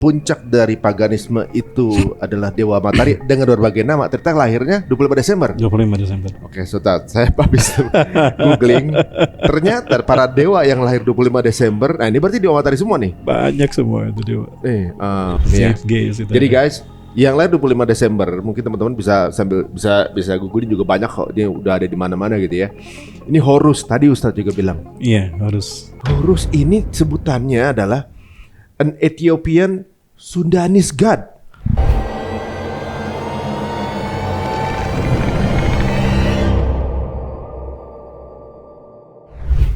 Puncak dari paganisme itu adalah Dewa Matahari dengan berbagai nama. Ternyata lahirnya 25 Desember. 25 Desember. Oke, Ustaz, saya habis googling. Ternyata para dewa yang lahir 25 Desember, nah ini berarti Dewa Matahari semua nih. Banyak semua itu dewa. Ya. Zeus itu. Jadi guys, yang lahir 25 Desember, mungkin teman-teman bisa bisa googling juga banyak kok. Dia udah ada di mana-mana gitu ya. Ini Horus, tadi Ustaz juga bilang. Iya, harus. Horus ini sebutannya adalah an Ethiopian Sundanese god.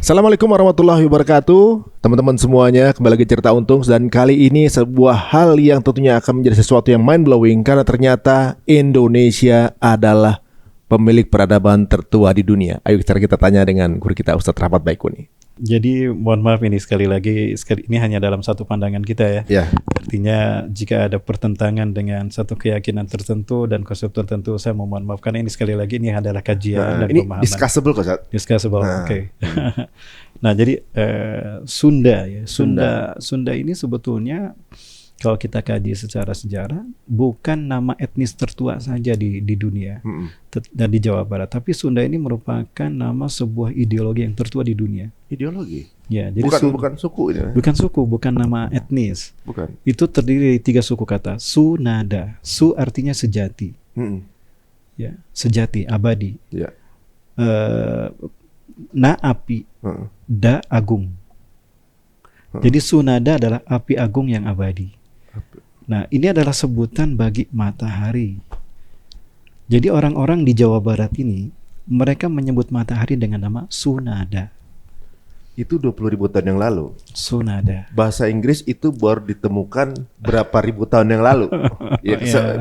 Assalamualaikum warahmatullahi wabarakatuh. Teman-teman semuanya, kembali lagi Cerita Untung. Dan kali ini sebuah hal yang tentunya akan menjadi sesuatu yang mind blowing, karena ternyata Indonesia adalah pemilik peradaban tertua di dunia. Ayo kita tanya dengan guru kita Ustadz Rahmat Baikuni. Jadi mohon maaf ini sekali lagi ini hanya dalam satu pandangan kita ya. Ya. Artinya jika ada pertentangan dengan satu keyakinan tertentu dan konsep tertentu, saya mohon maaf karena ini sekali lagi ini adalah kajian dan ini pemahaman. Discussable kok, Ustadz. Discussable, oke. Nah jadi Sunda ya. Sunda ini sebetulnya kalau kita kaji secara sejarah bukan nama etnis tertua saja di dunia dan di Jawa Barat, tapi Sunda ini merupakan nama sebuah ideologi yang tertua di dunia. Ideologi? Ya, jadi bukan suku ini. Bukan suku, bukan nama etnis. Bukan. Itu terdiri dari 3 suku kata. Sunada. Su artinya sejati. Ya, sejati, abadi. Ya. Na api. Da agung. Jadi Sunada adalah api agung yang abadi. Nah, ini adalah sebutan bagi matahari. Jadi orang-orang di Jawa Barat ini, mereka menyebut matahari dengan nama Sunada. Itu 20.000 tahun yang lalu. Sunada. Bahasa Inggris itu baru ditemukan berapa ribu tahun yang lalu.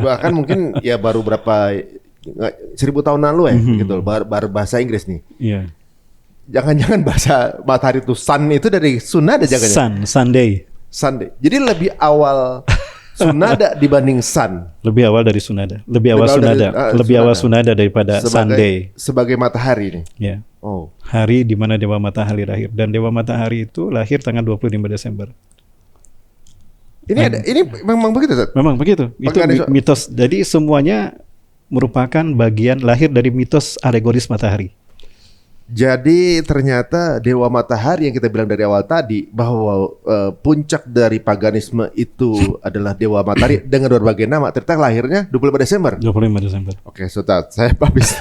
Bahkan mungkin ya baru berapa 1000 tahun lalu ya, gitu. Baru bahasa Inggris nih. Iya. Jangan-jangan bahasa matahari itu sun itu dari Sunada jangan-jangan. Sunday. Jadi lebih awal Sunada dibanding sun. Lebih awal dari Sunada. Lebih awal Sunada daripada Sunday. Sebagai matahari nih. Ya. Oh. Hari di mana Dewa Matahari lahir, dan Dewa Matahari itu lahir tanggal 25 Desember. Ini memang begitu, Zat? Memang begitu. Itu mitos. Jadi semuanya merupakan bagian lahir dari mitos alegoris matahari. Jadi ternyata Dewa Matahari yang kita bilang dari awal tadi, bahwa puncak dari paganisme itu adalah Dewa Matahari dengan berbagai nama. Ternyata lahirnya 25 Desember. 25 Desember. Oke, Ustaz, saya habis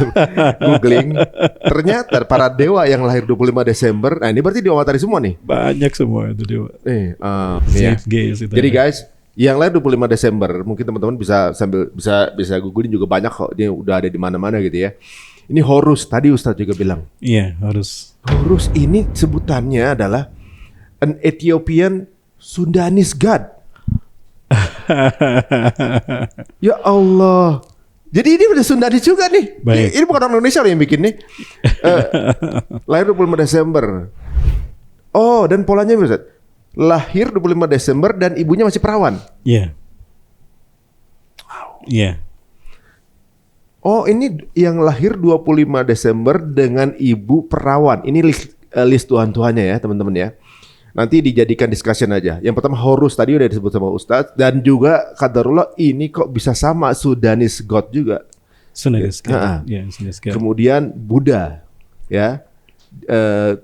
googling. Ternyata para dewa yang lahir 25 Desember, nah ini berarti Dewa Matahari semua nih. Banyak semua itu dewa. Jadi guys, yang lahir 25 Desember, mungkin teman-teman bisa googling juga banyak kok. Dia udah ada di mana-mana gitu ya. Ini Horus, tadi Ustadz juga bilang. Iya, Horus. Horus ini sebutannya adalah an Ethiopian Sundanese god. Ya Allah. Jadi ini udah Sundanese juga nih. Baik. Ini bukan orang Indonesia yang bikin nih. Lahir 25 Desember. Oh, dan polanya Ustadz. Lahir 25 Desember dan ibunya masih perawan. Iya. Wow. Iya. Oh, ini yang lahir 25 Desember dengan ibu perawan. Ini list Tuhan-Tuhannya ya, teman-teman ya. Nanti dijadikan discussion aja. Yang pertama Horus, tadi udah disebut sama Ustadz. Dan juga qadarullah ini kok bisa sama Sudanese God juga. Sundanese God. Ya, Sundanese God. Kemudian Buddha ya.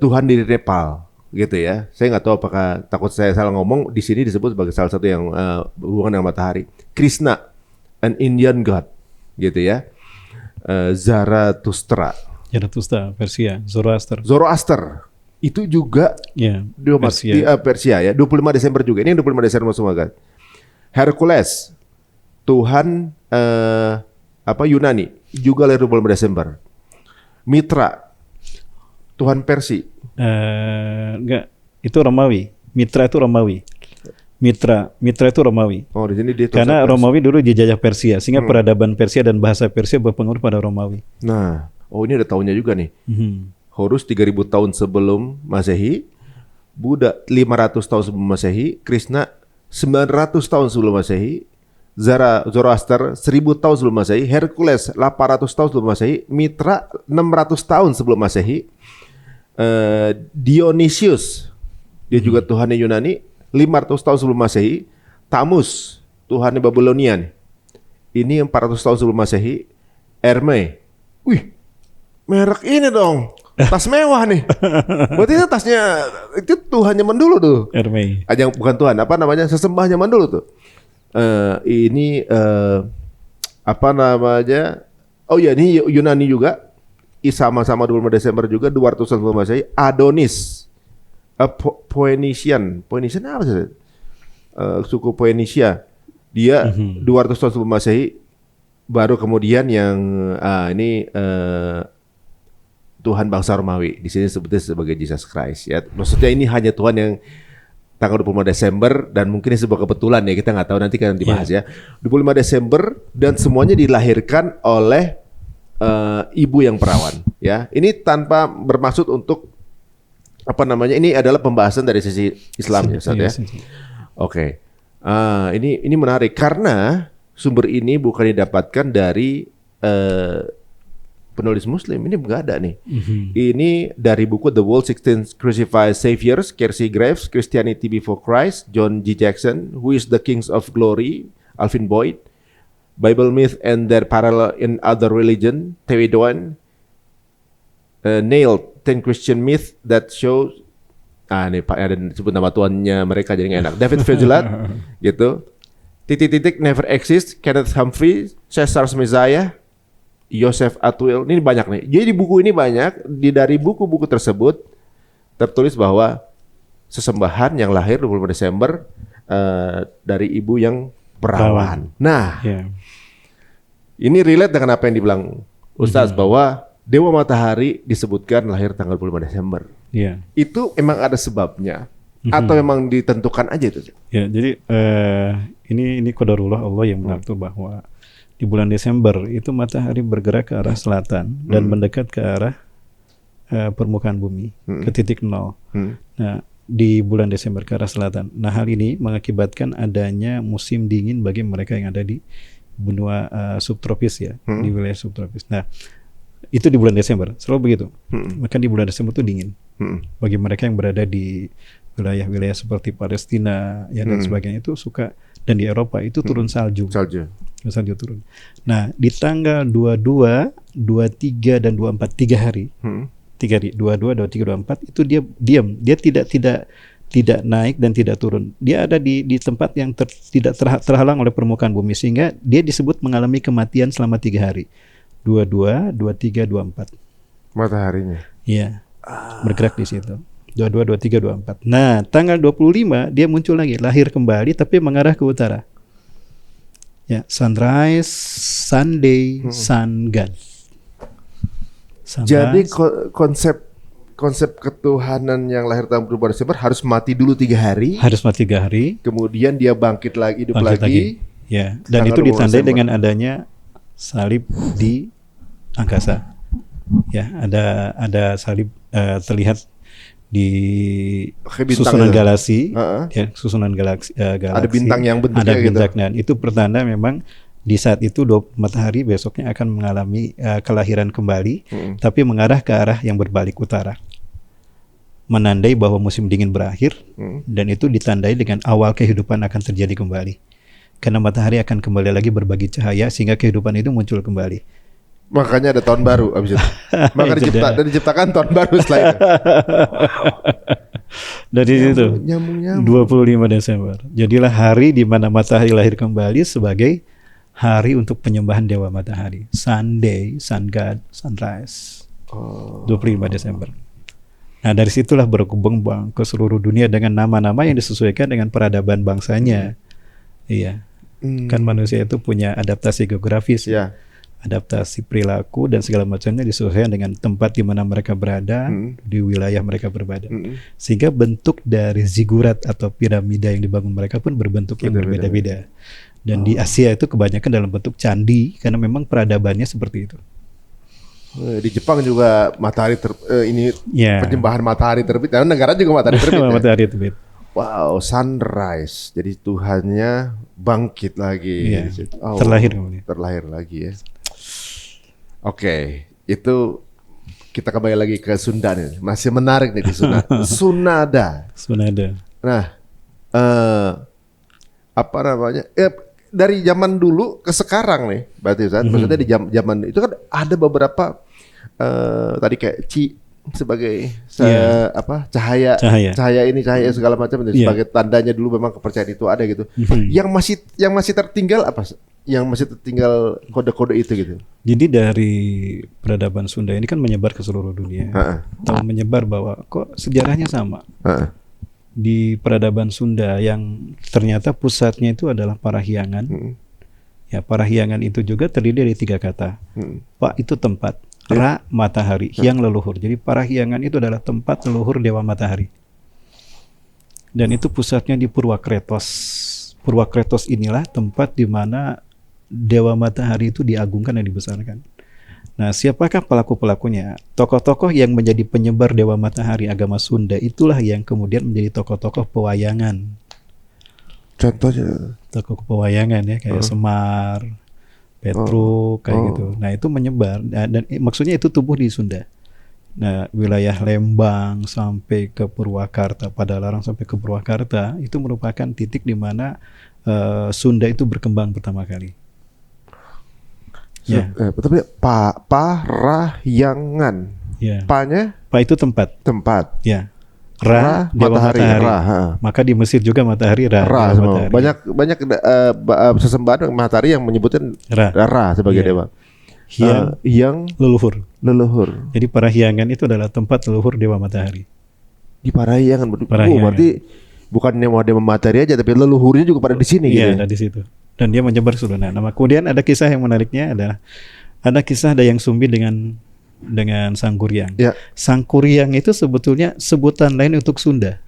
Tuhan di Nepal gitu ya. Saya nggak tahu apakah takut saya salah ngomong, di sini disebut sebagai salah satu yang berhubungan dengan matahari. Krishna, an Indian God gitu ya. Zarathustra, Persia, Zoroaster itu juga Persia ya. 25 Desember juga. Ini 25 Desember semua kan. Hercules, Tuhan Yunani, juga lahir 25 Desember. Mitra, Tuhan Persia. Enggak, itu Romawi. Mitra itu Romawi. Mitra itu Romawi. Oh, di sini dia karena Romawi dulu dijajah Persia, sehingga peradaban Persia dan bahasa Persia berpengaruh pada Romawi. Nah, ini ada tahunnya juga nih. Horus 3000 tahun sebelum Masehi, Buddha 500 tahun sebelum Masehi, Krishna 900 tahun sebelum Masehi, Zoroaster 1000 tahun sebelum Masehi, Hercules 800 tahun sebelum Masehi, Mitra 600 tahun sebelum Masehi, Dionysius, dia juga Tuhannya Yunani, 500 tahun sebelum Masehi. Tamus, Tuhan Babilonia nih. Ini 400 tahun sebelum Masehi. Hermes. Wih, merek ini dong. Tas mewah nih. Berarti itu tasnya itu Tuhan zaman dulu tuh. Hermes. Yang bukan Tuhan, apa namanya? Sesembah zaman dulu tuh. Ini apa namanya? Oh ya, ini Yunani juga. Sama-sama 25 Desember juga 200 tahun sebelum Masehi. Adonis. Phoenician apa sih? Suku Phoenicia. Dia 200 tahun sebelum Masehi. Baru kemudian yang ini Tuhan bangsa Romawi. Di sini sebutnya sebagai Jesus Christ ya. Maksudnya ini hanya Tuhan yang tanggal 25 Desember dan mungkin ini sebuah kebetulan ya, kita nggak tahu, nanti kan dibahas ya. 25 Desember dan semuanya dilahirkan oleh ibu yang perawan ya. Ini tanpa bermaksud untuk apa namanya, ini adalah pembahasan dari sisi Islam ya, Ustaz ya. Oke. Ini menarik karena sumber ini bukan didapatkan dari penulis Muslim, ini nggak ada nih. Ini dari buku The World 16 Crucified Saviors, Kelsey Graves, Christianity Before Christ, John G. Jackson, Who is the Kings of Glory, Alvin Boyd, Bible Myth and Their Parallel in Other Religion, T.W. Doan, Nailed 10 Christian Myth That Shows, ini Pak ada sebut nama tuannya mereka jadi nggak enak. David Vigilant, gitu. Titik-titik Never Exist, Kenneth Humphrey, Caesar's Messiah, Joseph Atwill. Ini banyak nih. Jadi di buku ini banyak. Dari buku-buku tersebut tertulis bahwa sesembahan yang lahir 25 Desember dari ibu yang perawan. Nah, ini relate dengan apa yang dibilang Ustaz bahwa Dewa Matahari disebutkan lahir tanggal 25 Desember. Itu emang ada sebabnya atau memang ditentukan aja itu? Ya, jadi ini qadarullah Allah yang mengatur bahwa di bulan Desember itu matahari bergerak ke arah selatan dan mendekat ke arah permukaan bumi ke titik nol. Nah, di bulan Desember ke arah selatan. Nah, hal ini mengakibatkan adanya musim dingin bagi mereka yang ada di benua subtropis ya, di wilayah subtropis. Nah, itu di bulan Desember, selalu begitu. Maka di bulan Desember itu dingin. Bagi mereka yang berada di wilayah-wilayah seperti Palestina ya dan sebagainya itu suka, dan di Eropa itu turun salju. Salju turun. Nah, di tanggal 22, 23 dan 24 3 hari. 22, 23, 24 itu dia diam. Dia tidak naik dan tidak turun. Dia ada di tempat yang tidak terhalang oleh permukaan bumi, sehingga dia disebut mengalami kematian selama 3 hari. 22, 23, 24. Mataharinya. Iya. Bergerak di situ. 22, 23, 24. Nah, tanggal 25 dia muncul lagi, lahir kembali tapi mengarah ke utara. Ya, sunrise, Sunday, sun god. Jadi konsep ketuhanan yang lahir tanggal 25 Desember harus mati dulu 3 hari. Harus mati 3 hari. Kemudian dia bangkit lagi, hidup lagi. Ya, dan itu ditandai dengan adanya salib di angkasa. Ya, ada salib terlihat di susunan galaksi. Ya, susunan galaksi. Ada bintang yang bentuknya ada bintang, gitu. dan itu pertanda memang di saat itu matahari besoknya akan mengalami kelahiran kembali, tapi mengarah ke arah yang berbalik utara, menandai bahwa musim dingin berakhir, dan itu ditandai dengan awal kehidupan akan terjadi kembali, karena matahari akan kembali lagi berbagi cahaya sehingga kehidupan itu muncul kembali. Makanya ada tahun baru abis itu. Maka diciptakan tahun baru setelah itu. Dari situ 25 Desember jadilah hari di mana matahari lahir kembali sebagai hari untuk penyembahan Dewa Matahari. Sunday, Sun God, Sunrise. 25 Desember. Nah, dari situlah berkembang ke seluruh dunia dengan nama-nama yang disesuaikan dengan peradaban bangsanya. Iya. Kan manusia itu punya adaptasi geografis. Adaptasi perilaku dan segala macamnya disesuaikan dengan tempat di mana mereka berada, di wilayah mereka berada. Sehingga bentuk dari zigurat atau piramida yang dibangun mereka pun berbentuk yang berbeda-beda. Dan di Asia itu kebanyakan dalam bentuk candi karena memang peradabannya seperti itu. Di Jepang juga matahari penyembahan matahari terbit, karena negara juga matahari terbit. Matahari terbit. Wow, sunrise. Jadi Tuhannya bangkit lagi. Terlahir lagi ya. Oke, itu kita kembali lagi ke Sunda nih. Masih menarik nih di Sunda. Sunada. Sunada. Nah, apa namanya? Dari zaman dulu ke sekarang nih, berarti Ustaz. Maksudnya di zaman itu kan ada beberapa tadi kayak sebagai cahaya ini cahaya segala macam itu sebagai tandanya dulu memang kepercayaan itu ada gitu. Yang masih tertinggal apa? Yang masih tertinggal kode-kode itu gitu. Jadi dari peradaban Sunda ini kan menyebar ke seluruh dunia. Dan menyebar bahwa kok sejarahnya sama. Di peradaban Sunda yang ternyata pusatnya itu adalah Parahyangan. Ya, Parahyangan itu juga terdiri dari 3 kata. Pa itu tempat, Ra matahari, Hyang leluhur. Jadi Parahyangan itu adalah tempat leluhur dewa matahari. Dan itu pusatnya di Purwakretos. Purwakretos inilah tempat di mana dewa matahari itu diagungkan dan dibesarkan. Nah, siapakah pelaku-pelakunya? Tokoh-tokoh yang menjadi penyebar dewa matahari agama Sunda itulah yang kemudian menjadi tokoh-tokoh pewayangan. Contohnya? Tokoh pewayangan ya, kayak Semar, Petruk, kayak gitu. Nah, itu menyebar dan maksudnya itu tumbuh di Sunda. Nah, wilayah Lembang sampai ke Purwakarta, Padalarang sampai ke Purwakarta itu merupakan titik di mana Sunda itu berkembang pertama kali. Ya. Tapi Parahyangan. Ya. Pa-nya? Pa itu tempat. Tempat. Ya. Ra dewa matahari. Maka di Mesir juga matahari Ra. Matahari. Banyak sesembahan matahari yang menyebutkan Ra sebagai dewa. Hyang leluhur. Jadi Parahyangan itu adalah tempat leluhur dewa matahari. Di Parahyangan. Berarti bukan dewa matahari aja, tapi leluhurnya juga pada di sini. Iya, gitu. ada di situ. Dan dia menyebar seluruh nama. Kemudian ada kisah yang menariknya ada kisah Dayang Sumbi dengan Sangguryang. Ya. Sangguryang itu sebetulnya sebutan lain untuk Sunda.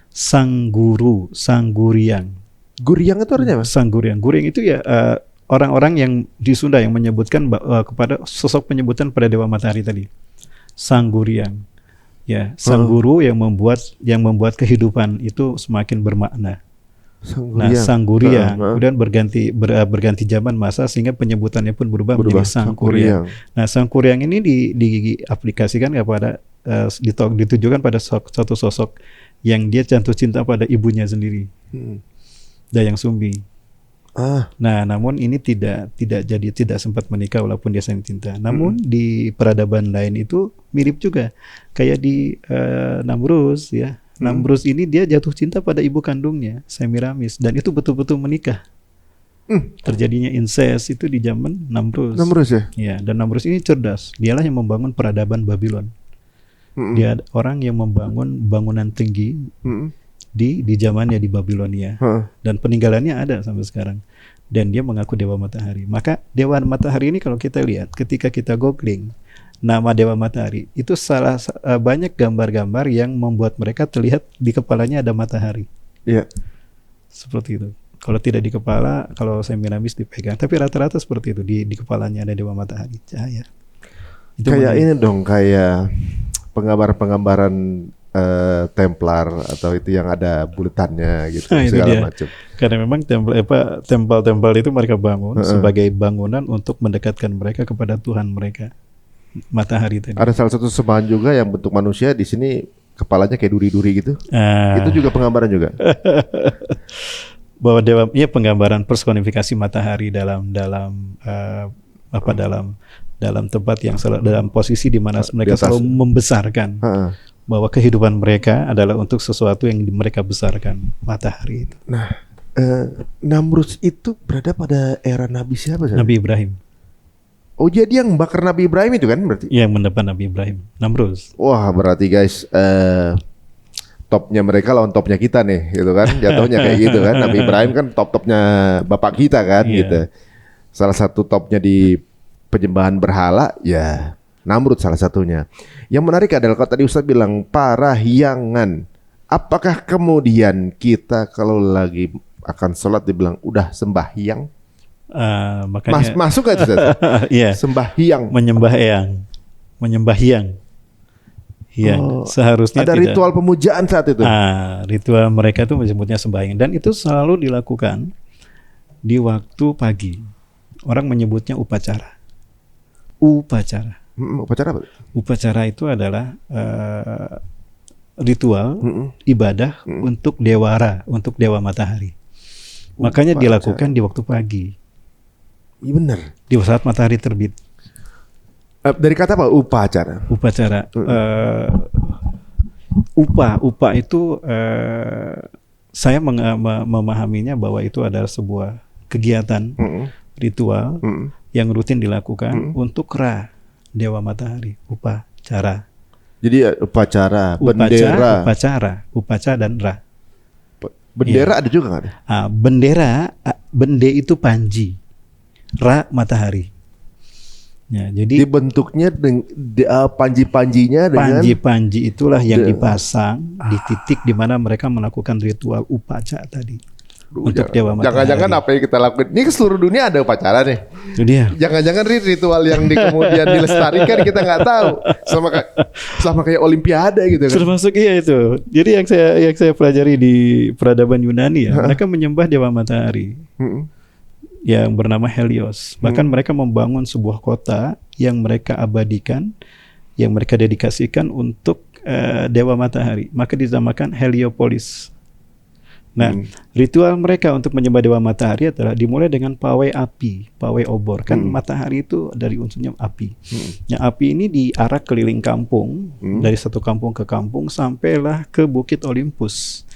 Sangguru, Sangguryang. Guryang itu artinya apa? Sangguryang. Guryang itu ya orang-orang yang di Sunda yang menyebutkan kepada sosok penyebutan pada dewa matahari tadi. Sangguryang. Ya, sang guru yang membuat kehidupan itu semakin bermakna. Nah, Sangguryang kemudian berganti zaman masa sehingga penyebutannya pun berubah menjadi Sangguryang. Nah, Sangguryang ini diaplikasikan kepada ditujukan pada satu sosok yang dia jatuh cinta pada ibunya sendiri, Dayang Sumbi. Nah, namun ini tidak sempat menikah walaupun dia saling cinta. Namun di peradaban lain itu mirip juga, kayak di Namrus ya. Namrus ini dia jatuh cinta pada ibu kandungnya, Semiramis, dan itu betul-betul menikah. Terjadinya incest itu di zaman Namrus. Namrus ya? Ya, dan Namrus ini cerdas. Dialah yang membangun peradaban Babylon. Dia orang yang membangun bangunan tinggi di zamannya di Babilonia. Dan peninggalannya ada sampai sekarang. Dan dia mengaku dewa matahari. Maka dewa matahari ini kalau kita lihat, ketika kita googling nama dewa matahari, itu banyak gambar-gambar yang membuat mereka terlihat di kepalanya ada matahari. Iya. Seperti itu. Kalau tidak di kepala, kalau Semiramis dipegang. Tapi rata-rata seperti itu, di kepalanya ada dewa matahari, cahaya. Itu kayak ini dong, kayak penggambaran Templar atau itu yang ada bulatannya gitu, segala macam. Karena memang tempel-tempel itu mereka bangun sebagai bangunan untuk mendekatkan mereka kepada Tuhan mereka, matahari tadi. Ada salah satu sembahan juga yang bentuk manusia di sini, kepalanya kayak duri-duri gitu. Itu juga penggambaran juga. Bahwa dewa, ya, penggambaran personifikasi matahari dalam tempat yang dalam posisi di mana mereka selalu membesarkan. Bahwa kehidupan mereka adalah untuk sesuatu yang mereka besarkan, matahari itu. Nah, Namrus itu berada pada era Nabi siapa? Nabi Ibrahim. Oh, jadi yang bakar Nabi Ibrahim itu kan berarti? Yang mendepan Nabi Ibrahim, Namrus. Wah, berarti guys, topnya mereka lawan topnya kita nih, gitu kan? Jatuhnya kayak gitu kan? Nabi Ibrahim kan top-topnya bapak kita kan, gitu. Salah satu topnya di penyembahan berhala, ya Namrud salah satunya. Yang menarik adalah kalau tadi Ustaz bilang Parahyangan. Apakah kemudian kita kalau lagi akan sholat dibilang udah sembahyang? Makanya masuk gak itu? Iya. Sembahyang. Menyembahyang. Iya. Seharusnya ada ritual pemujaan saat itu. Ritual mereka itu menyebutnya sembahyang, dan itu selalu dilakukan di waktu pagi. Orang menyebutnya upacara. Upacara apa? Upacara itu adalah ritual ibadah untuk dewa matahari. Makanya Upacara. dilakukan di waktu pagi, Iya benar. di saat matahari terbit. Dari kata apa? Upacara. Upacara. Upa itu saya memahaminya bahwa itu adalah sebuah kegiatan ritual yang rutin dilakukan untuk Ra, dewa matahari. Upacara. Jadi upacara, bendera. Upacara dan Ra. Bendera ada juga nggak ada? Bendera, bende itu panji, Ra matahari. Ya, jadi Dibentuknya panji-panjinya dengan panji-panji itulah yang dipasang di titik di mana mereka melakukan ritual upacara tadi untuk dewa matahari. Jangan-jangan apa yang kita lakukan ini ke seluruh dunia ada upacara nih. Itu dia. Jangan-jangan ritual yang kemudian dilestarikan kita nggak tahu, sama kayak Olimpiade gitu kan. Termasuk iya itu. Jadi yang saya pelajari di peradaban Yunani ya, mereka menyembah dewa matahari yang bernama Helios. Bahkan mereka membangun sebuah kota yang mereka abadikan, yang mereka dedikasikan untuk dewa matahari. Maka dinamakan Heliopolis. Nah, ritual mereka untuk menyembah dewa matahari adalah dimulai dengan pawai api, pawai obor. Kan matahari itu dari unsurnya api. Nah, api ini diarak keliling kampung, dari satu kampung ke kampung, sampailah ke Bukit Olympus.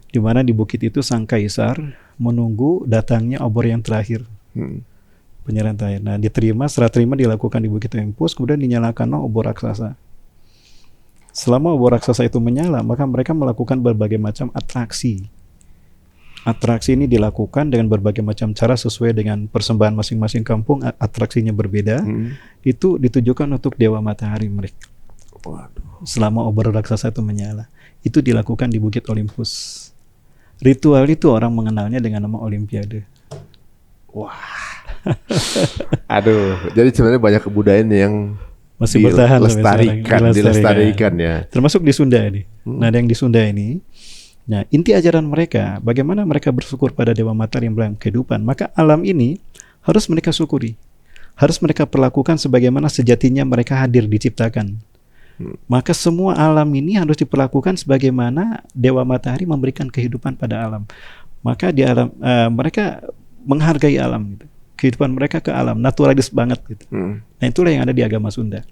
Di mana di bukit itu sang kaisar menunggu datangnya obor yang terakhir. Penyerahan terakhir. Nah, serah terima dilakukan di Bukit Olympus, kemudian dinyalakanlah obor raksasa. Selama obor raksasa itu menyala, maka mereka melakukan berbagai macam atraksi. Atraksi ini dilakukan dengan berbagai macam cara sesuai dengan persembahan masing-masing kampung. Atraksinya berbeda. Itu ditujukan untuk dewa matahari mereka. Selama obor raksasa itu menyala, itu dilakukan di Bukit Olympus. Ritual itu orang mengenalnya dengan nama Olimpiade. Wah. Aduh, jadi sebenarnya banyak kebudayaan yang masih bertahan dilestarikan ya. Termasuk di Sunda ini. Nah, yang di Sunda ini, nah, inti ajaran mereka, bagaimana mereka bersyukur pada dewa matahari yang memberikan kehidupan. Maka alam ini harus mereka syukuri, harus mereka perlakukan sebagaimana sejatinya mereka hadir diciptakan. Maka semua alam ini harus diperlakukan sebagaimana dewa matahari memberikan kehidupan pada alam. Maka di alam mereka menghargai alam, gitu. Kehidupan mereka ke alam, naturalis banget gitu. Nah, itulah yang ada di agama Sunda.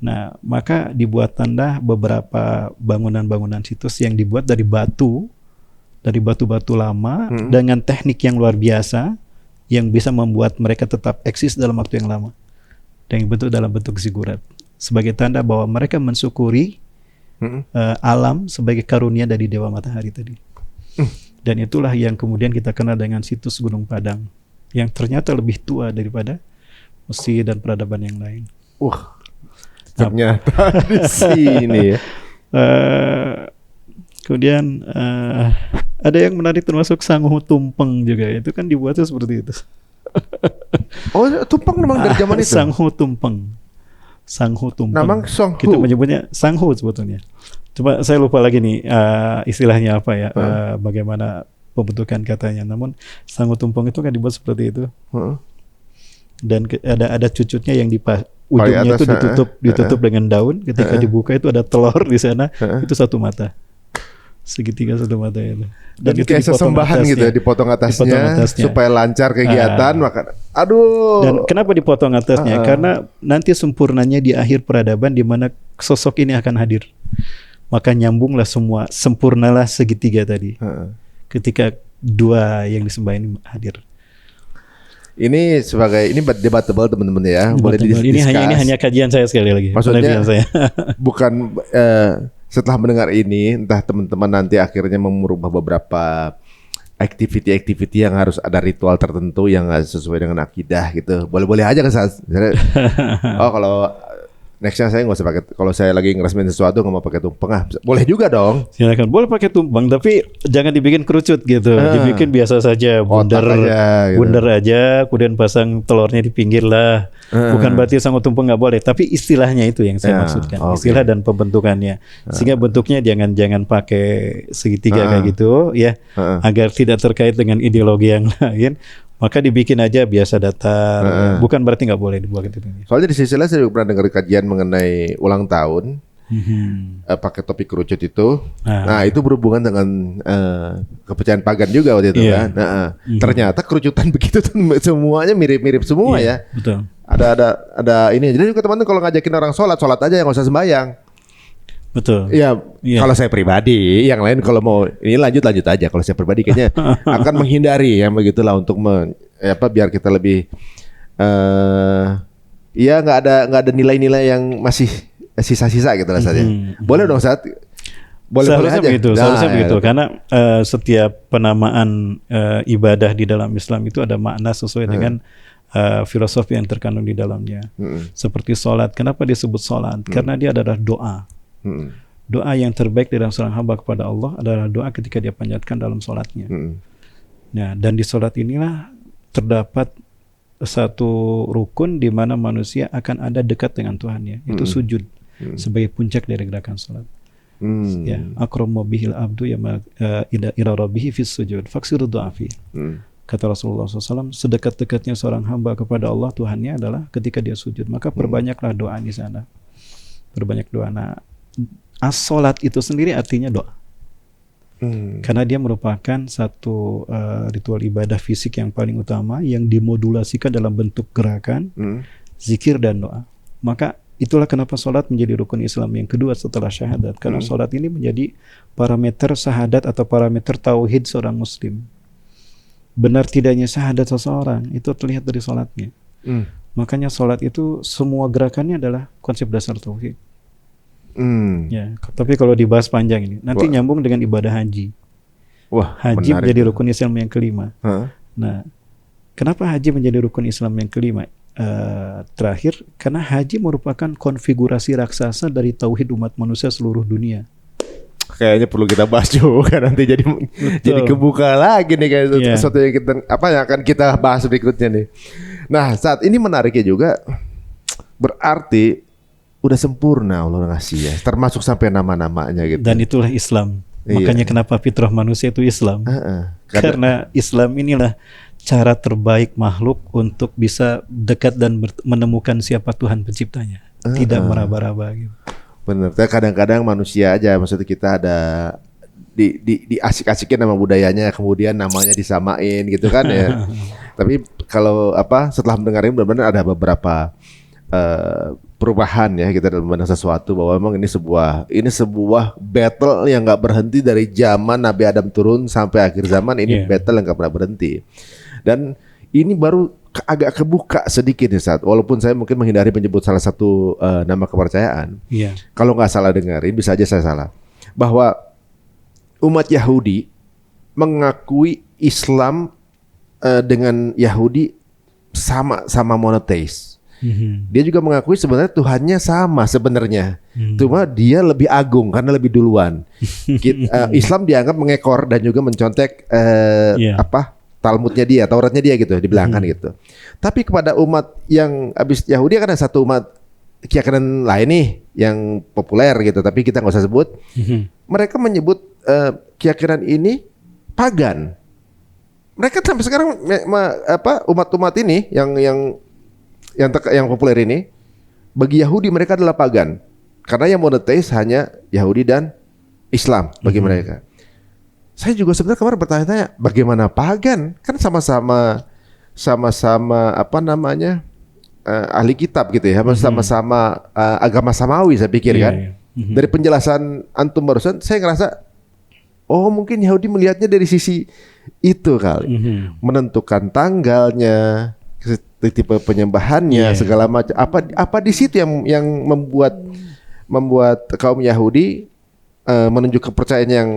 Nah, maka dibuat tanda beberapa bangunan-bangunan situs yang dibuat dari batu-batu lama dengan teknik yang luar biasa yang bisa membuat mereka tetap eksis dalam waktu yang lama. Dan dibentuk dalam bentuk zigurat sebagai tanda bahwa mereka mensyukuri alam sebagai karunia dari dewa matahari tadi. Dan itulah yang kemudian kita kenal dengan situs Gunung Padang yang ternyata lebih tua daripada Mesir dan peradaban yang lain. Ternyata di sini ya. Kemudian ada yang menarik termasuk Sanghu Tumpeng juga. Itu kan dibuatnya seperti itu. Oh, tumpeng memang dari zaman itu. Sanghu Tumpeng. Namang Songhu. Kita menyebutnya Sanghu sebetulnya. Coba saya lupa lagi nih istilahnya apa ya, bagaimana pembentukan katanya. Namun Sanghu Tumpeng itu kan dibuat seperti itu. Dan ada cucutnya yang ujungnya itu ditutup dengan daun. Ketika dibuka itu ada telur di sana. Itu satu mata, segitiga satu mata itu. Dan itu kayak sesembahan gitu ya, dipotong atasnya supaya lancar kegiatan. Maka, aduh. Dan kenapa dipotong atasnya? Karena nanti sempurnanya di akhir peradaban di mana sosok ini akan hadir. Maka nyambunglah semua, sempurnalah segitiga tadi. Ketika dua yang disembah ini hadir. Ini debatable teman-teman ya. Boleh didiskus. Ini hanya kajian saya sekali lagi. Maksudnya saya. Bukan setelah mendengar ini entah teman-teman nanti akhirnya merubah beberapa activity yang harus ada ritual tertentu yang sesuai dengan akidah gitu. Boleh-boleh aja kan. Oh, kalau nextnya saya nggak usah pakai. Kalau saya lagi ngeresmin sesuatu nggak mau pakai tumpeng, boleh juga dong. Silakan, boleh pakai tumpeng, tapi jangan dibikin kerucut gitu. Dibikin biasa saja, bundar aja, kemudian pasang telurnya di pinggir lah. Bukan berarti Sanghu Tumpeng nggak boleh, tapi istilahnya itu yang saya maksudkan, istilah dan pembentukannya. Sehingga bentuknya jangan pakai segitiga kayak gitu, ya, agar tidak terkait dengan ideologi yang lain. Maka dibikin aja biasa datar. Bukan berarti nggak boleh dibuat gitu. Soalnya di sisi lain saya juga pernah dengar kajian mengenai ulang tahun. pakai topi kerucut itu. Ah. Nah, itu berhubungan dengan kepercayaan pagan juga waktu itu Iya. kan. Nah, ternyata kerucutan begitu tuh semuanya mirip-mirip semua ya. Betul. Ada ini. Jadi juga teman-teman kalau ngajakin orang sholat aja, nggak usah sembahyang. Betul. Ya, Iya. kalau saya pribadi, yang lain kalau mau ini lanjut aja. Kalau saya pribadi kayaknya akan menghindari yang begitulah untuk biar kita lebih ya nggak ada nilai-nilai yang masih sisa-sisa gitu rasanya. Boleh dong saat Seharusnya aja. begitu, Nah, seharusnya ya, begitu. Karena setiap penamaan ibadah di dalam Islam itu ada makna sesuai dengan filosofi yang terkandung di dalamnya. Seperti sholat, kenapa disebut sholat? Karena dia adalah doa. Doa yang terbaik dalam seorang hamba kepada Allah adalah doa ketika dia panjatkan dalam sholatnya. Nah, dan di sholat inilah terdapat satu rukun di mana manusia akan ada dekat dengan Tuhannya, itu sujud sebagai puncak dari gerakan sholat. Ya, akramu bihil abdu ya ila rabbihi fis sujud faksiru du'afi. Kata Rasulullah SAW, sedekat-dekatnya seorang hamba kepada Allah Tuhannya adalah ketika dia sujud. Maka perbanyaklah doa di sana. Perbanyak doa. Nah, as-sholat itu sendiri artinya doa. Karena dia merupakan satu ritual ibadah fisik yang paling utama yang dimodulasikan dalam bentuk gerakan, zikir dan doa. Maka itulah kenapa sholat menjadi rukun Islam yang kedua setelah syahadat. Karena sholat ini menjadi parameter syahadat atau parameter tauhid seorang muslim. Benar tidaknya syahadat seseorang itu terlihat dari sholatnya. Makanya sholat itu semua gerakannya adalah konsep dasar tauhid. Ya, tapi kalau dibahas panjang ini, nanti nyambung dengan ibadah haji. Wah, haji menarik. menjadi rukun Islam yang kelima. Nah, kenapa haji menjadi rukun Islam yang kelima? Terakhir, karena haji merupakan konfigurasi raksasa dari tauhid umat manusia seluruh dunia. Kayaknya perlu kita bahas juga nanti jadi kebuka lagi nih kayak sesuatu yang yang akan kita bahas berikutnya nih. Nah, saat ini menariknya juga berarti udah sempurna Allah ngasih ya, termasuk sampai nama-namanya gitu. Dan itulah Islam. Makanya kenapa fitrah manusia itu Islam. Karena Islam inilah cara terbaik makhluk untuk bisa dekat dan menemukan siapa Tuhan penciptanya. Tidak meraba-raba gitu. Bener. Kadang-kadang manusia aja, maksudnya kita ada di asik-asikin nama budayanya, kemudian namanya disamain gitu kan ya. Tapi kalau setelah mendengar ini benar-benar ada beberapa perubahan ya kita dalam memandang sesuatu, bahwa memang ini sebuah battle yang nggak berhenti dari zaman Nabi Adam turun sampai akhir zaman. Ini battle yang nggak pernah berhenti, dan ini baru agak kebuka sedikit nih saat, walaupun saya mungkin menghindari menyebut salah satu nama kepercayaan. Kalau nggak salah dengarin, bisa aja saya salah, bahwa umat Yahudi mengakui Islam dengan Yahudi sama monotheis. Dia juga mengakui sebenarnya Tuhannya sama sebenarnya. Cuma dia lebih agung karena lebih duluan. Islam dianggap mengekor dan juga mencontek Talmudnya dia, Tauratnya dia gitu, dibilangkan gitu. Tapi kepada umat yang habis Yahudi kan ada satu umat keyakinan lain nih yang populer gitu, tapi kita nggak usah sebut. Mereka menyebut keyakinan ini pagan. Mereka sampai sekarang umat-umat ini yang populer ini, bagi Yahudi mereka adalah pagan, karena yang monoteis hanya Yahudi dan Islam bagi mereka. Saya juga sebenarnya kemarin bertanya-tanya, bagaimana pagan? Kan sama-sama ahli kitab gitu ya, sama-sama agama samawi saya pikir kan. Dari penjelasan antum barusan saya ngerasa mungkin Yahudi melihatnya dari sisi itu kali. Menentukan tanggalnya, tipe penyembahannya, segala macam. Apa di situ yang membuat kaum Yahudi menunjuk kepercayaan yang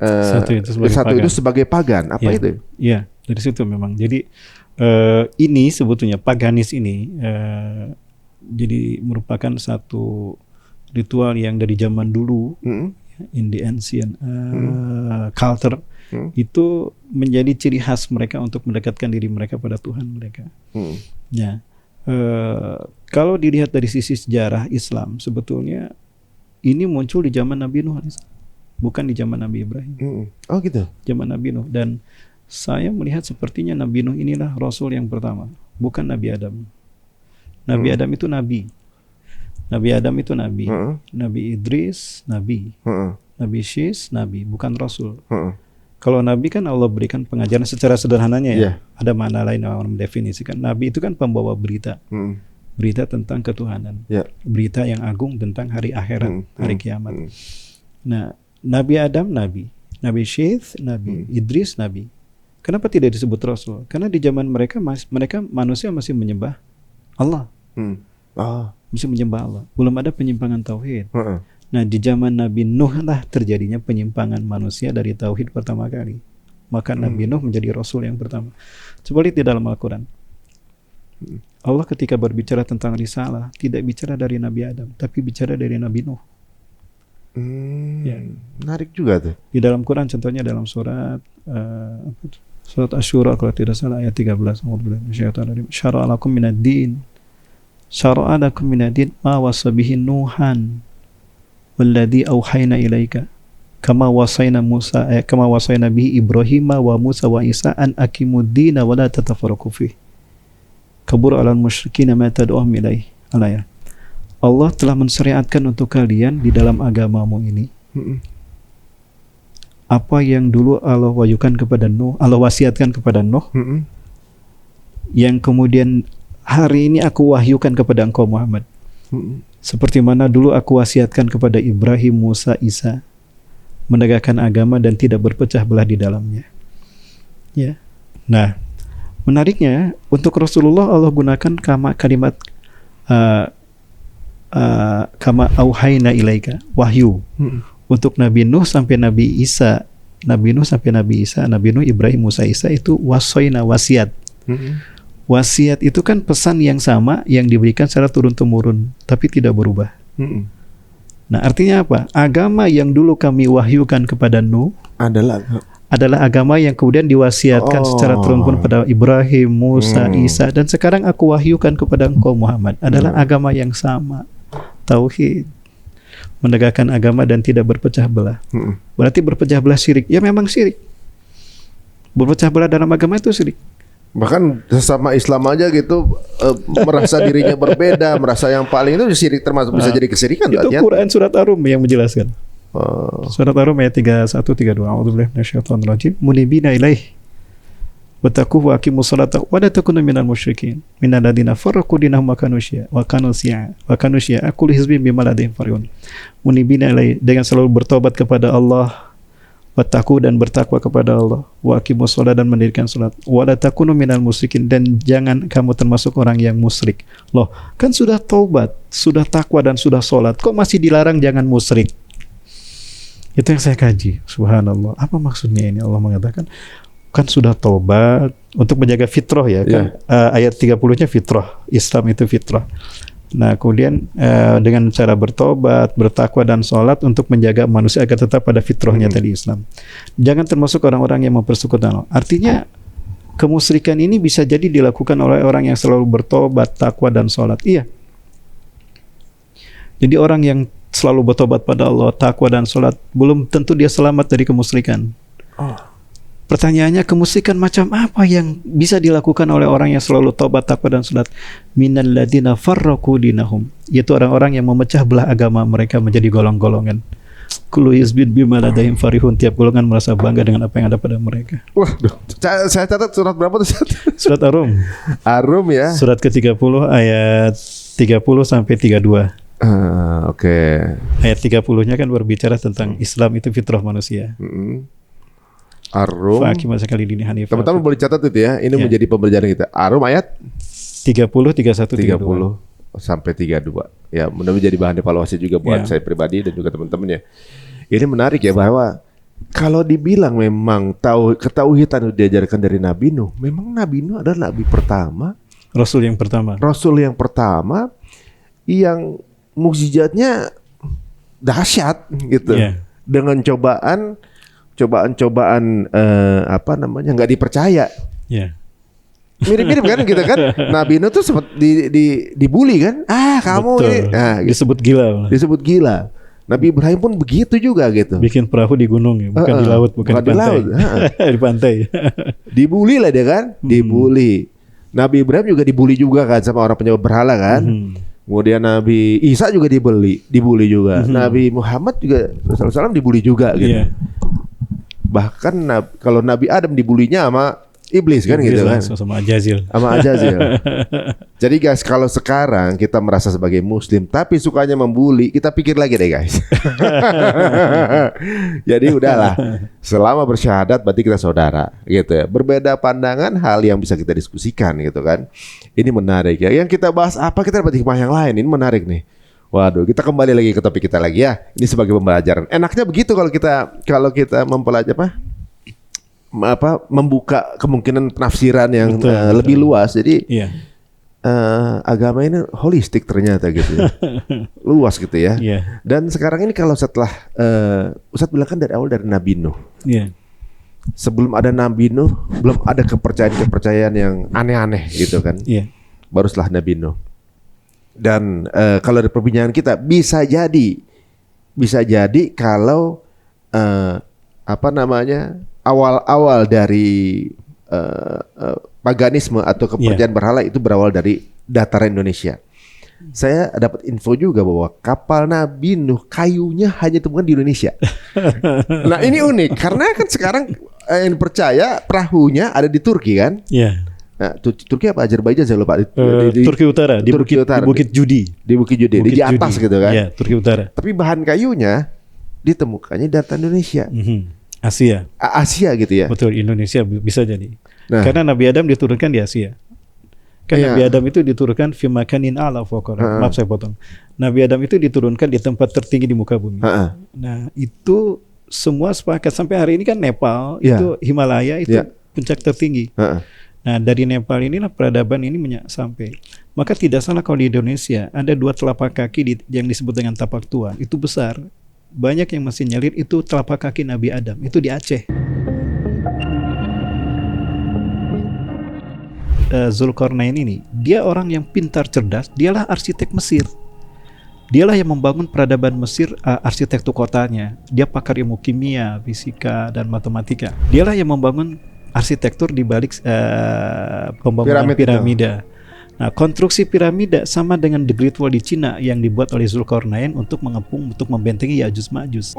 satu itu sebagai pagan. Apa itu? Iya, dari situ memang. Jadi ini sebetulnya paganis ini jadi merupakan satu ritual yang dari zaman dulu, in the ancient culture. Itu menjadi ciri khas mereka untuk mendekatkan diri mereka pada Tuhan mereka. Ya, kalau dilihat dari sisi sejarah Islam, sebetulnya ini muncul di zaman Nabi Nuh, bukan di zaman Nabi Ibrahim. Oh gitu. Zaman Nabi Nuh, dan saya melihat sepertinya Nabi Nuh inilah Rasul yang pertama, bukan Nabi Adam. Nabi Adam itu nabi. Nabi Adam itu nabi, Heeh. Nabi Idris nabi, Heeh. Nabi Syis nabi, bukan rasul. Heeh. Kalau nabi kan Allah berikan pengajaran secara sederhananya ya. Iya. Ada makna lain yang orang mendefinisikan. Nabi itu kan pembawa berita, Heeh. berita tentang ketuhanan, Ya. berita yang agung tentang hari akhirat, hari kiamat. Heeh. Nah, Nabi Adam nabi, Nabi Syith nabi, Idris nabi. Kenapa tidak disebut rasul? Karena di zaman mereka mereka manusia masih menyembah Allah, Heeh. Ah. masih menyembah Allah. Belum ada penyimpangan tauhid. Heeh. Nah, di zaman Nabi Nuh lah terjadinya penyimpangan manusia dari tauhid pertama kali. Maka Nabi Nuh menjadi rasul yang pertama. Coba lihat di dalam Al-Quran. Allah ketika berbicara tentang risalah tidak bicara dari Nabi Adam, tapi bicara dari Nabi Nuh. Ya. Menarik juga tuh. Di dalam Quran contohnya dalam surat surat Asy-Syura kalau tidak salah ayat 13. Syara'a lakum minad-din ma wasa bihi Nuhan walladzi auhayna ilaika kama wasayna bihi Ibrahim wa Musa wa Isa an aqimuddin wa la tatafarraqu fihi kabur 'alal musyrikin ma tad'uhum ilaih. Allah telah mensyariatkan untuk kalian di dalam agamamu ini apa yang dulu Allah wahyukan kepada Nuh, Allah wasiatkan kepada Nuh, yang kemudian hari ini aku wahyukan kepada engkau Muhammad. Seperti mana dulu aku wasiatkan kepada Ibrahim, Musa, Isa, menegakkan agama dan tidak berpecah belah di dalamnya. Ya. Nah, menariknya untuk Rasulullah Allah gunakan kalimat kama auhayna ilaika, wahyu. Untuk Nabi Nuh sampai Nabi Isa, Nabi Nuh sampai Nabi Isa, Nabi Nuh, Ibrahim, Musa, Isa itu wasoina, wasiat. Wasiat itu kan pesan yang sama yang diberikan secara turun-temurun tapi tidak berubah. Nah, artinya apa? Agama yang dulu kami wahyukan kepada Nuh adalah agama yang kemudian diwasiatkan secara turun-temurun pada Ibrahim, Musa, Isa, dan sekarang aku wahyukan kepada engkau Muhammad adalah agama yang sama. Tauhid, menegakkan agama dan tidak berpecah belah. Berarti berpecah belah syirik. Ya memang syirik. Berpecah belah dalam agama itu syirik. Bahkan sesama Islam aja gitu merasa dirinya berbeda, merasa yang paling itu syirik, termasuk bisa jadi kesirikan. Itu Quran surat Ar-Rum yang menjelaskan. Surat Ar-Rum ayat 31 32. A'udzubillahi minasyaitonir rajim. Munibina ilaih wattaqu wa aqimus salata wa la takunu minal musyrikin minal ladzina farraqu dinahum wa kanu syi'a kullu hizbin bima ladaihim farihun. Munibina ilaih, dengan selalu bertobat kepada Allah, wattaqu dan bertakwa kepada Allah, wa aqimus shalah dan mendirikan salat, wa la takunu minal musyrikin dan jangan kamu termasuk orang yang musyrik. Loh, kan sudah taubat, sudah takwa dan sudah salat, kok masih dilarang jangan musyrik? Itu yang saya kaji. Subhanallah. Apa maksudnya ini? Allah mengatakan kan sudah taubat untuk menjaga fitrah ya kan. Ayat 30-nya fitrah. Islam itu fitrah. Nah, kemudian dengan cara bertobat, bertakwa dan sholat untuk menjaga manusia agar tetap pada fitrahnya tadi Islam. Jangan termasuk orang-orang yang mempersekutukan Allah. Artinya kemusyrikan ini bisa jadi dilakukan oleh orang yang selalu bertobat, takwa dan sholat. Iya. Jadi orang yang selalu bertobat pada Allah, takwa dan sholat, belum tentu dia selamat dari kemusyrikan. Pertanyaannya, kemusyrikan macam apa yang bisa dilakukan oleh orang yang selalu taubat, takwa dan salat? Minal ladzina farraqu dinahum, yaitu orang-orang yang memecah belah agama mereka menjadi golong-golongan. Kullu hizbin bima ladaihim farihun, tiap golongan merasa bangga dengan apa yang ada pada mereka. Waduh, saya catat surat berapa tuh? Surat Ar-Rum. Ar-Rum ya. Surat ke-30 ayat 30 sampai 32. Oke. Ayat 30-nya kan berbicara tentang Islam itu fitrah manusia. Ar-Rum. Teman-teman boleh catat itu ya. Ini menjadi pembelajaran kita. Ar-Rum ayat 30, 31, 30 sampai 32. Ya, mudah menjadi bahan evaluasi juga buat saya pribadi dan juga teman-teman ya. Ini menarik ya bahwa kalau dibilang memang ketauhidan itu diajarkan dari Nabi Nuh, memang Nabi Nuh adalah nabi pertama, Rasul yang pertama yang mukjizatnya dahsyat gitu. Dengan cobaan nggak dipercaya. Mirip-mirip kan gitu kan. Nabi Nuh tuh sempat dibully kan. Kamu ini gitu. Disebut gila. Nabi Ibrahim pun begitu juga gitu. Bikin perahu di gunung ya, bukan di laut, bukan di pantai. Di pantai. Dibully lah dia kan, dibully. Nabi Ibrahim juga dibully juga kan sama orang penyembah berhala kan. Kemudian Nabi Isa juga dibully juga. Nabi Muhammad juga SAW dibully juga gitu. Iya. Bahkan kalau Nabi Adam dibulinya sama iblis kan Iblis gitu kan. langsung sama Ajazil. Sama Ajazil. Jadi guys, kalau sekarang kita merasa sebagai muslim tapi sukanya membuli, kita pikir lagi deh guys. Jadi udahlah. Selama bersyahadat berarti kita saudara gitu ya. Berbeda pandangan hal yang bisa kita diskusikan gitu kan. Ini menarik ya. Yang kita bahas apa, kita dapat hikmah yang lain. Ini menarik nih. Waduh, kita kembali lagi ke topik kita lagi ya. Ini sebagai pembelajaran. Enaknya begitu kalau kita mempelajari membuka kemungkinan penafsiran yang lebih luas. Jadi Iya. agama ini holistik ternyata gitu ya. Luas gitu ya. Iya. Dan sekarang ini kalau setelah Ustadz bilang kan dari awal dari Nabi Nuh. Iya. Sebelum ada Nabi Nuh belum ada kepercayaan yang aneh-aneh gitu kan. Iya. Baru setelah Nabi Nuh. Dan kalau dari perbincangan kita bisa jadi kalau awal-awal dari paganisme atau kepercayaan berhala itu berawal dari dataran Indonesia. Saya dapat info juga bahwa kapal Nabi Nuh kayunya hanya ditemukan di Indonesia. Nah ini unik karena kan sekarang yang percaya perahunya ada di Turki kan? Iya. Nah, Turki apa Azerbaijan saya lupa. Turki Utara, di Turki Utara, di Bukit Judi. Di Bukit Judi, di atas Judi. gitu kan. Iya, Turki Utara. Tapi bahan kayunya ditemukannya di dataran Indonesia. Asia. Asia gitu ya. Betul, Indonesia bisa jadi. Nah. Karena Nabi Adam diturunkan di Asia. Kan Iya. Nabi Adam itu diturunkan fi makanin ala faqara. Maaf saya potong. Nabi Adam itu diturunkan di tempat tertinggi di muka bumi. Nah, itu semua sepakat sampai hari ini kan Nepal Iya. itu Himalaya itu Iya. puncak tertinggi. Nah, dari Nepal inilah peradaban ini sampai. Maka tidak salah kalau di Indonesia ada 2 telapak kaki yang disebut dengan tapak tua. Itu besar. Banyak yang masih nyalir itu telapak kaki Nabi Adam. Itu di Aceh. Zulkarnain ini, dia orang yang pintar cerdas, dialah arsitek Mesir. Dialah yang membangun peradaban Mesir, arsitektur kotanya. Dia pakar ilmu kimia, fisika, dan matematika. Dialah yang membangun arsitektur di balik pembangunan piramida. Nah, konstruksi piramida sama dengan The Great Wall di Cina yang dibuat oleh Zulkarnain untuk membentengi Ya'juj Ma'juj.